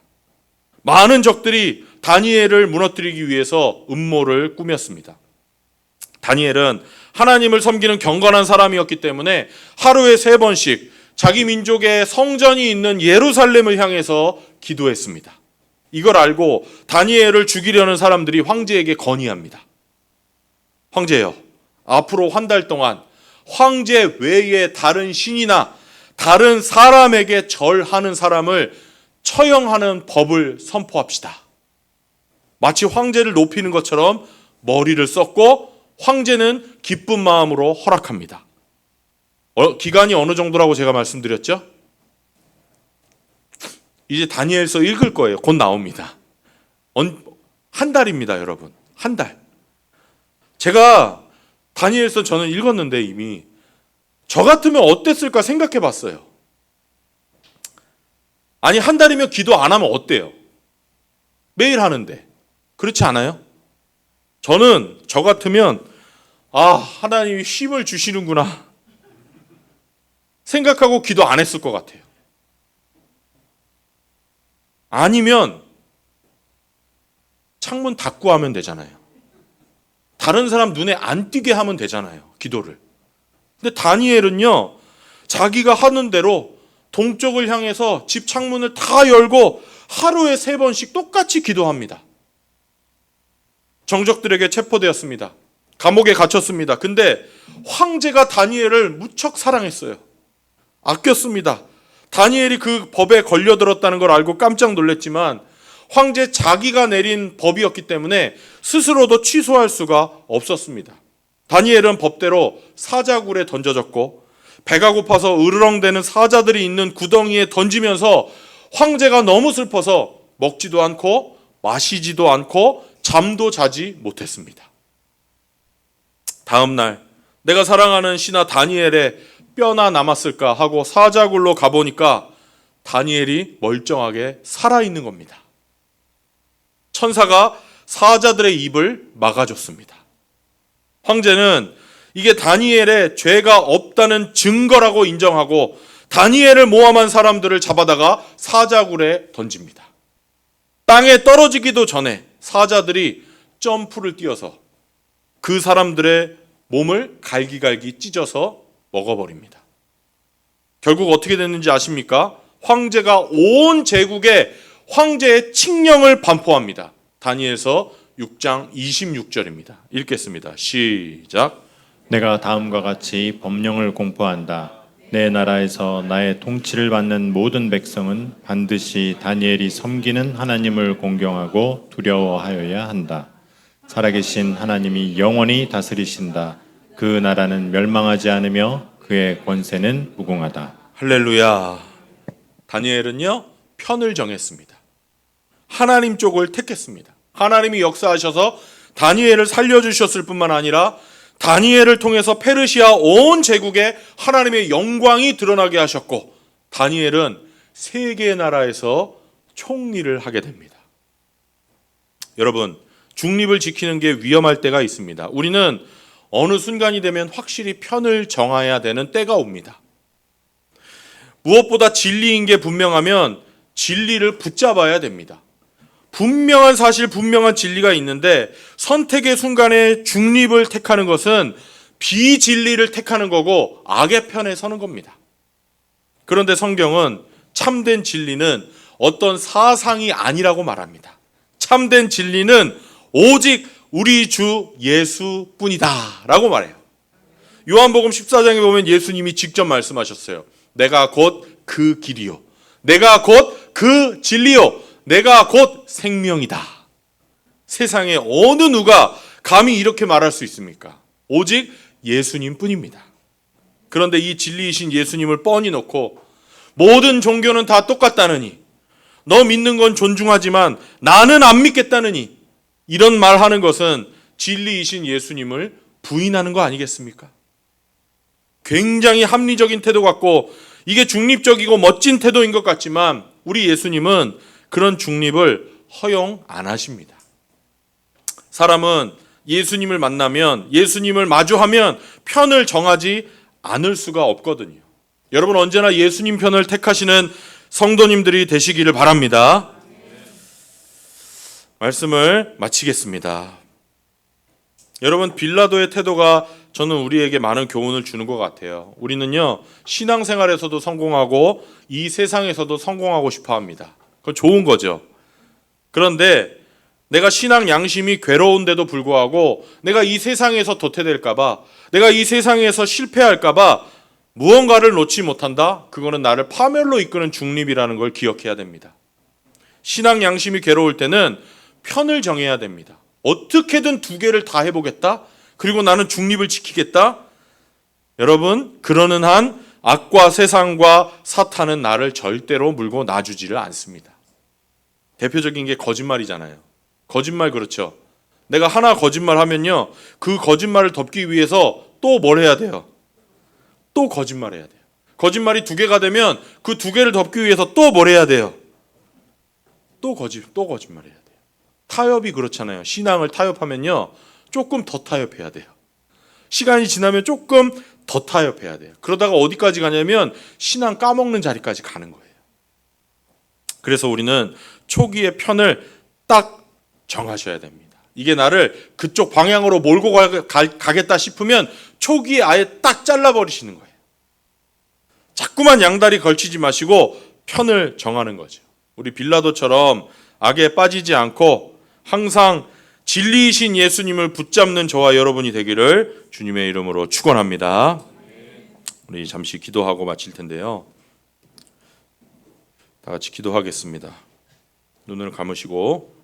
Speaker 1: 많은 적들이 다니엘을 무너뜨리기 위해서 음모를 꾸몄습니다. 다니엘은 하나님을 섬기는 경건한 사람이었기 때문에 하루에 3번씩 자기 민족의 성전이 있는 예루살렘을 향해서 기도했습니다. 이걸 알고 다니엘을 죽이려는 사람들이 황제에게 건의합니다. 황제여, 앞으로 한 달 동안 황제 외에 다른 신이나 다른 사람에게 절하는 사람을 처형하는 법을 선포합시다. 마치 황제를 높이는 것처럼 머리를 썼고 황제는 기쁜 마음으로 허락합니다. 기간이 어느 정도라고 제가 말씀드렸죠? 이제 다니엘서 읽을 거예요. 곧 나옵니다. 한 달입니다, 여러분. 한 달. 제가 다니엘서 저는 읽었는데 이미 저 같으면 어땠을까 생각해 봤어요. 아니, 한 달이면 기도 안 하면 어때요? 매일 하는데. 그렇지 않아요? 저는 저 같으면 하나님이 힘을 주시는구나 생각하고 기도 안 했을 것 같아요. 아니면 창문 닫고 하면 되잖아요. 다른 사람 눈에 안 띄게 하면 되잖아요, 기도를. 근데 다니엘은요, 자기가 하는 대로 동쪽을 향해서 집 창문을 다 열고 하루에 3번씩 똑같이 기도합니다. 정적들에게 체포되었습니다. 감옥에 갇혔습니다. 근데 황제가 다니엘을 무척 사랑했어요. 아꼈습니다. 다니엘이 그 법에 걸려들었다는 걸 알고 깜짝 놀랐지만 황제 자기가 내린 법이었기 때문에 스스로도 취소할 수가 없었습니다. 다니엘은 법대로 사자굴에 던져졌고 배가 고파서 으르렁대는 사자들이 있는 구덩이에 던지면서 황제가 너무 슬퍼서 먹지도 않고 마시지도 않고 잠도 자지 못했습니다. 다음 날 내가 사랑하는 신하 다니엘의 뼈나 남았을까 하고 사자굴로 가보니까 다니엘이 멀쩡하게 살아있는 겁니다. 천사가 사자들의 입을 막아줬습니다. 황제는 이게 다니엘의 죄가 없다는 증거라고 인정하고 다니엘을 모함한 사람들을 잡아다가 사자굴에 던집니다. 땅에 떨어지기도 전에 사자들이 점프를 뛰어서 그 사람들의 몸을 갈기갈기 찢어서 먹어버립니다. 결국 어떻게 됐는지 아십니까? 황제가 온 제국에 황제의 칙령을 반포합니다. 다니엘서 6장 26절입니다. 읽겠습니다. 시작.
Speaker 2: 내가 다음과 같이 법령을 공포한다. 내 나라에서 나의 통치를 받는 모든 백성은 반드시 다니엘이 섬기는 하나님을 공경하고 두려워하여야 한다. 살아계신 하나님이 영원히 다스리신다. 그 나라는 멸망하지 않으며 그의 권세는 무궁하다.
Speaker 1: 할렐루야. 다니엘은요, 편을 정했습니다. 하나님 쪽을 택했습니다. 하나님이 역사하셔서 다니엘을 살려주셨을 뿐만 아니라 다니엘을 통해서 페르시아 온 제국에 하나님의 영광이 드러나게 하셨고 다니엘은 3개의 나라에서 총리를 하게 됩니다. 여러분, 중립을 지키는 게 위험할 때가 있습니다. 우리는 어느 순간이 되면 확실히 편을 정해야 되는 때가 옵니다. 무엇보다 진리인 게 분명하면 진리를 붙잡아야 됩니다. 분명한 사실, 분명한 진리가 있는데 선택의 순간에 중립을 택하는 것은 비진리를 택하는 거고 악의 편에 서는 겁니다. 그런데 성경은 참된 진리는 어떤 사상이 아니라고 말합니다. 참된 진리는 오직 우리 주 예수뿐이다 라고 말해요. 요한복음 14장에 보면 예수님이 직접 말씀하셨어요. 내가 곧 그 길이요, 내가 곧 그 진리요, 내가 곧 생명이다. 세상에 어느 누가 감히 이렇게 말할 수 있습니까? 오직 예수님뿐입니다. 그런데 이 진리이신 예수님을 뻔히 놓고 모든 종교는 다 똑같다느니, 너 믿는 건 존중하지만 나는 안 믿겠다느니, 이런 말하는 것은 진리이신 예수님을 부인하는 거 아니겠습니까? 굉장히 합리적인 태도 같고 이게 중립적이고 멋진 태도인 것 같지만 우리 예수님은 그런 중립을 허용 안 하십니다. 사람은 예수님을 만나면, 예수님을 마주하면 편을 정하지 않을 수가 없거든요. 여러분 언제나 예수님 편을 택하시는 성도님들이 되시기를 바랍니다. 말씀을 마치겠습니다. 여러분 빌라도의 태도가 저는 우리에게 많은 교훈을 주는 것 같아요. 우리는요 신앙생활에서도 성공하고 이 세상에서도 성공하고 싶어 합니다. 그건 좋은 거죠. 그런데 내가 신앙 양심이 괴로운데도 불구하고 내가 이 세상에서 도태될까봐, 내가 이 세상에서 실패할까봐 무언가를 놓지 못한다? 그거는 나를 파멸로 이끄는 중립이라는 걸 기억해야 됩니다. 신앙 양심이 괴로울 때는 편을 정해야 됩니다. 어떻게든 두 개를 다 해보겠다? 그리고 나는 중립을 지키겠다? 여러분, 그러는 한 악과 세상과 사탄은 나를 절대로 물고 놔주지를 않습니다. 대표적인 게 거짓말이잖아요. 거짓말 그렇죠. 내가 하나 거짓말하면요, 그 거짓말을 덮기 위해서 또 뭘 해야 돼요? 또 거짓말해야 돼요. 거짓말이 두 개가 되면 그 두 개를 덮기 위해서 또 뭘 해야 돼요? 또 거짓말해야 돼요. 타협이 그렇잖아요. 신앙을 타협하면요, 조금 더 타협해야 돼요. 시간이 지나면 조금 더 타협해야 돼요. 그러다가 어디까지 가냐면 신앙 까먹는 자리까지 가는 거예요. 그래서 우리는 초기의 편을 딱 정하셔야 됩니다. 이게 나를 그쪽 방향으로 몰고 가겠다 싶으면 초기에 아예 딱 잘라버리시는 거예요. 자꾸만 양다리 걸치지 마시고 편을 정하는 거죠. 우리 빌라도처럼 악에 빠지지 않고 항상 진리이신 예수님을 붙잡는 저와 여러분이 되기를 주님의 이름으로 축원합니다. 우리 잠시 기도하고 마칠 텐데요. 다 같이 기도하겠습니다. 눈을 감으시고